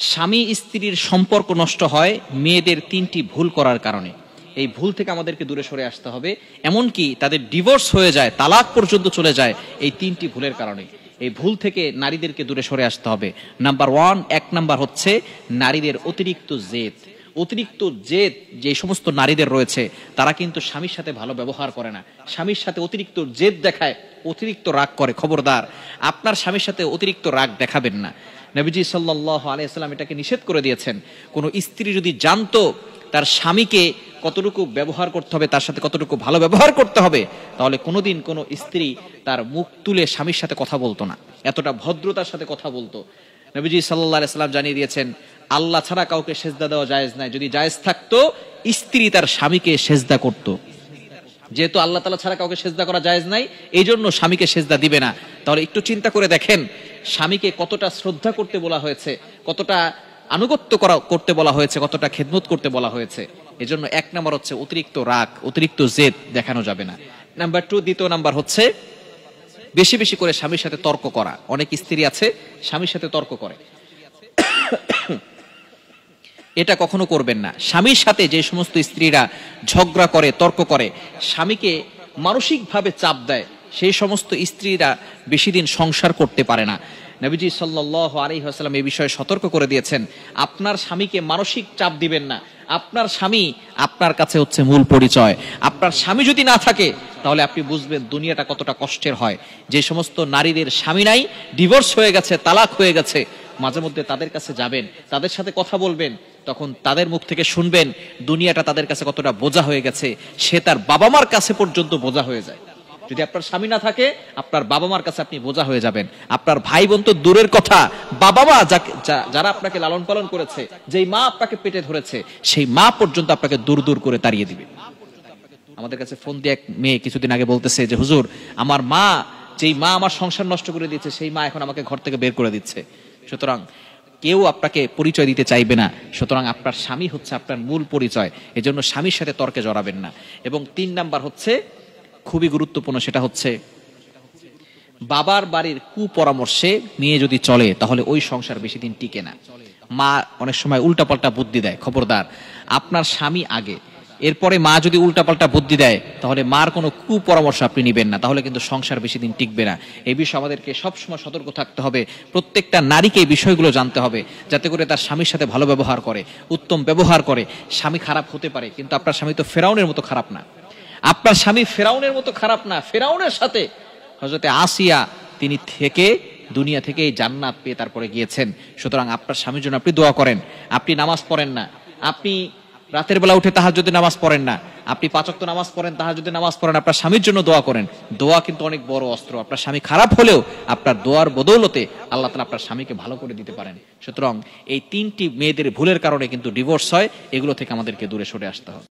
স্বামী স্ত্রীর সম্পর্ক নষ্ট হয় মেয়েদের তিনটি ভুল করার কারণে। এই ভুল থেকে আমাদেরকে দূরে সরে আসতে হবে, এমনকি তাদের ডিভোর্স হয়ে যায়, তালাক পর্যন্ত চলে যায় এই তিনটি ভুলের কারণে। এই ভুল থেকে নারীদেরকে দূরে সরে আসতে হবে। নাম্বার ওয়ান, এক নাম্বার হচ্ছে নারীদের অতিরিক্ত জেদ। অতিরিক্ত জেদ যে সমস্ত নারীদের রয়েছে তারা কিন্তু স্বামীর সাথে ভালো ব্যবহার করে না, স্বামীর সাথে অতিরিক্ত জেদ দেখায়, অতিরিক্ত রাগ করে। খবরদার, আপনার স্বামীর সাথে অতিরিক্ত রাগ দেখাবেন না। নবীজি সাল্লাল্লাহু আলাইহি ওয়াসাল্লাম এটাকে নিষেধ করে দিয়েছেন। কোন স্ত্রী যদি জানতো তার স্বামীকে কতটুকু ব্যবহার করতে হবে, তার সাথে কতটুকু ভালো ব্যবহার করতে হবে, তাহলে কোনোদিন কোনো স্ত্রী তার মুখ তুলে স্বামীর সাথে কথা বলতো না, এতটা ভদ্রতার সাথে কথা বলতো। নবীজি সাল্লাল্লাহু আলাইহি ওয়াসাল্লাম জানিয়ে দিয়েছেন আল্লাহ ছাড়া কাউকে সেজদা দেওয়া জায়েজ নাই। যদি জায়েজ থাকতো স্ত্রী তার স্বামীকে সেজদা করত। যেহেতু আল্লাহ তাআলা ছাড়া কাউকে সেজদা করা জায়েজ নাই, এই জন্য স্বামীকে সেজদা দিবে না। তাহলে একটু চিন্তা করে দেখেন স্বামীকে কতটা শ্রদ্ধা করতে বলা হয়েছে, কতটা আনুগত্য করতে বলা হয়েছে, কতটা খেদমত করতে বলা হয়েছে। এজন্য এক নাম্বার হচ্ছে অতিরিক্ত রাগ, অতিরিক্ত জেদ দেখানো যাবে না। নাম্বার টু, দ্বিতীয় নাম্বার হচ্ছে বেশি বেশি করে স্বামীর সাথে তর্ক করা। অনেক স্ত্রী আছে স্বামীর সাথে তর্ক করে, এটা কখনো করবেন না। স্বামীর সাথে যে সমস্ত স্ত্রীরা ঝগড়া করে, তর্ক করে, স্বামীকে মানসিকভাবে চাপ দেয়, সেই সমস্ত স্ত্রীরা বেশি দিন সংসার করতে পারে না। নবীজি সাল্লাল্লাহু আলাইহি ওয়াসাল্লাম এই বিষয়ে সতর্ক করে দিয়েছেন, আপনার স্বামীকে মানসিক চাপ দিবেন না। আপনার স্বামী আপনার কাছে হচ্ছে মূল পরিচয়। আপনার স্বামী যদি না থাকে তাহলে আপনি বুঝবেন দুনিয়াটা কতটা কষ্টের হয়। যে সমস্ত নারীদের স্বামী নাই, ডিভোর্স হয়ে গেছে, তালাক হয়ে গেছে, মাঝে মধ্যে তাদের কাছে যাবেন, তাদের সাথে কথা বলবেন, তখন তাদের মুখ থেকে শুনবেন দুনিয়াটা তাদের কাছে কতটা বোঝা হয়ে গেছে। সে তার বাবা মার কাছে পর্যন্ত বোঝা হয়ে যায়। যদি আপনার স্বামী না থাকে আপনার বাবা মার কাছে আপনি বোঝা হয়ে যাবেন। আপনার ভাই বোন তো দূরের কথা, বাবা মা যারা আপনাকে লালন পালন করেছে, যেই মা আপনাকে পেটে ধরেছে, সেই মা পর্যন্ত আপনাকে দূর দূর করে তাড়িয়ে দিবে। আমাদের কাছে ফোন দিয়ে এক মেয়ে কিছুদিন আগে বলতেছে যে হুজুর, আমার মা, যেই মা আমার সংসার নষ্ট করে দিয়েছে, সেই মা এখন আমাকে ঘর থেকে বের করে দিচ্ছে। সুতরাং কেউ আপনাকে পরিচয় দিতে চাইবে না। সুতরাং আপনার স্বামী হচ্ছে আপনার মূল পরিচয়। এজন্য স্বামীর সাথে তর্কে জড়াবেন না। এবং তিন নাম্বার হচ্ছে খুবই গুরুত্বপূর্ণ, সেটা হচ্ছে বাবার বাড়ির কুপরামর্শে মেয়ে যদি চলে তাহলে ওই সংসার বেশি দিন টিকে না। মা অনেক সময় উল্টাপাল্টা বুদ্ধি দেয়, খবরদার, আপনার স্বামী আগে, এরপরে মা যদি উল্টাপাল্টা বুদ্ধি দেয় তাহলে মার কোনো কুপরামর্শ আপনি নেবেন না, তাহলে কিন্তু সংসার বেশি দিন টিকবে না। এই বিষয়ে আমাদেরকে সবসময় সতর্ক থাকতে হবে। প্রত্যেকটা নারীকে এই বিষয়গুলো জানতে হবে, যাতে করে তার স্বামীর সাথে ভালো ব্যবহার করে, উত্তম ব্যবহার করে। স্বামী খারাপ হতে পারে, কিন্তু আপনার স্বামী তো ফেরাউনের মতো খারাপ না। আপনার স্বামী ফেরাউনের মতো খারাপ না। ফেরাউনের সাথে হযরতে আসিয়া তিনি থেকে দুনিয়া থেকে এই জান্নাত পেয়ে তারপরে গিয়েছেন। সুতরাং আপনার স্বামীর জন্য আপনি দোয়া করেন। আপনি নামাজ পড়েন না, আপনি রাতের বেলা উঠে তাহাজ্জুদের নামাজ পড়েন না, আপনি 5 ওয়াক্ত নামাজ পড়েন, তাহাজ্জুদের নামাজ পড়েন, আপনার স্বামীর জন্য দোয়া করেন। দোয়া কিন্তু অনেক বড় অস্ত্র। আপনার স্বামী খারাপ হলেও আপনার দোয়ার বদৌলতে আল্লাহ তাআলা আপনার স্বামীকে ভালো করে দিতে পারেন। সুতরাং এই তিনটি মেয়েদের ভুলের কারণে কিন্তু ডিভোর্স হয়, এগুলো থেকে আমাদেরকে দূরে সরে আসতে হবে।